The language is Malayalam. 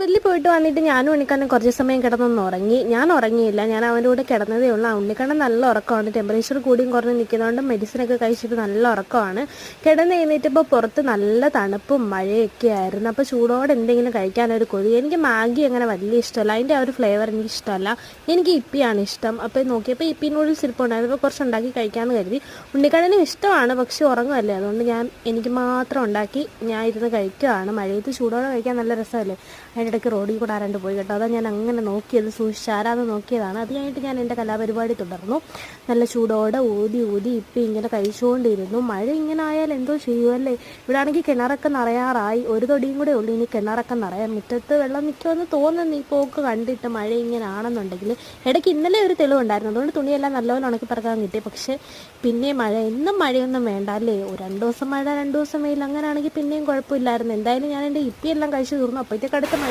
ഹോസ്പിറ്റലിൽ പോയിട്ട് വന്നിട്ട് ഞാനും ഉണ്ണിക്കണ്ണൻ കുറച്ച് സമയം കിടന്നൊന്ന് ഉറങ്ങി. ഞാൻ ഉറങ്ങിയില്ല, ഞാൻ അവൻ്റെ കൂടെ കിടന്നതേ ഉള്ളൂ. ഉണ്ണിക്കണ്ണൻ നല്ല ഉറക്കമാണ്, ടെമ്പറേച്ചർ കൂടിയും കുറഞ്ഞ് നിൽക്കുന്നതുകൊണ്ട് മെഡിസിനൊക്കെ കഴിച്ചിട്ട് നല്ല ഉറക്കമാണ്. കിടന്ന് കഴിഞ്ഞിട്ടിപ്പോൾ പുറത്ത് നല്ല തണുപ്പും മഴയൊക്കെ ആയിരുന്നു. അപ്പോൾ ചൂടോടെ എന്തെങ്കിലും കഴിക്കാനൊരു കൊതി. എനിക്ക് മാഗി അങ്ങനെ വലിയ ഇഷ്ടമല്ല, അതിൻ്റെ ആ ഒരു ഫ്ലേവർ എനിക്ക് ഇഷ്ടമല്ല. എനിക്ക് ഇപ്പിയാണ് ഇഷ്ടം. അപ്പോൾ നോക്കിയപ്പോൾ ഇപ്പി നൂഡിൽസ് ഇരിപ്പുണ്ടായിരുന്നു, അപ്പോൾ കുറച്ച് ഉണ്ടാക്കി കഴിക്കാമെന്ന് കരുതി. ഉണ്ണിക്കണ്ണനും ഇഷ്ടമാണ്, പക്ഷെ ഉറങ്ങുമല്ലേ, അതുകൊണ്ട് എനിക്ക് മാത്രം ഉണ്ടാക്കി ഞാൻ ഇരുന്ന് കഴിക്കുകയാണ്. മഴയത്ത് ചൂടോടെ കഴിക്കാൻ നല്ല രസമല്ലേ. അതിൻ്റെ ഇടയ്ക്ക് റോഡിൽ കൂടെ ആരാണ്ട് പോയി കേട്ടോ, അതാ ഞാൻ അങ്ങനെ നോക്കിയത്, സൂക്ഷിച്ചാരാന്ന് നോക്കിയതാണ്. അത് കഴിഞ്ഞിട്ട് ഞാൻ എൻ്റെ കലാപരിപാടി തുടർന്നു. നല്ല ചൂടോടെ ഊതി ഊതി ഇപ്പം ഇങ്ങനെ കഴിച്ചുകൊണ്ടിരുന്നു. മഴ ഇങ്ങനെ ആയാൽ എന്തോ ചെയ്യുമല്ലേ. ഇവിടെ ആണെങ്കിൽ കിണറൊക്കെ നിറയാറായി, ഒരു തൊടിയും കൂടെ ഉള്ളൂ, ഇനി കിണറൊക്കെ നിറയാം. മുറ്റത്ത് വെള്ളം നിൽക്കുമെന്ന് തോന്നുന്നു ഈ പോക്ക് കണ്ടിട്ട്. മഴ ഇങ്ങനെ ആണെന്നുണ്ടെങ്കിൽ ഇടയ്ക്ക് ഇന്നലെ ഒരു തെളിവുണ്ടായിരുന്നു, അതുകൊണ്ട് തുണിയെല്ലാം നല്ലപോലെ ഉണക്കി പറക്കാൻ കിട്ടി. പക്ഷേ പിന്നെ മഴ, എന്നും മഴയൊന്നും വേണ്ട അല്ലേ. 2 ദിവസം മഴ 2 ദിവസം വെയിൽ, അങ്ങനെയാണെങ്കിൽ പിന്നെയും കുഴപ്പമില്ലായിരുന്നു. എന്തായാലും ഞാൻ എൻ്റെ ഇപ്പിയെല്ലാം കഴിച്ച് തീർന്നു. അപ്പോഴത്തേക്ക് അടുത്ത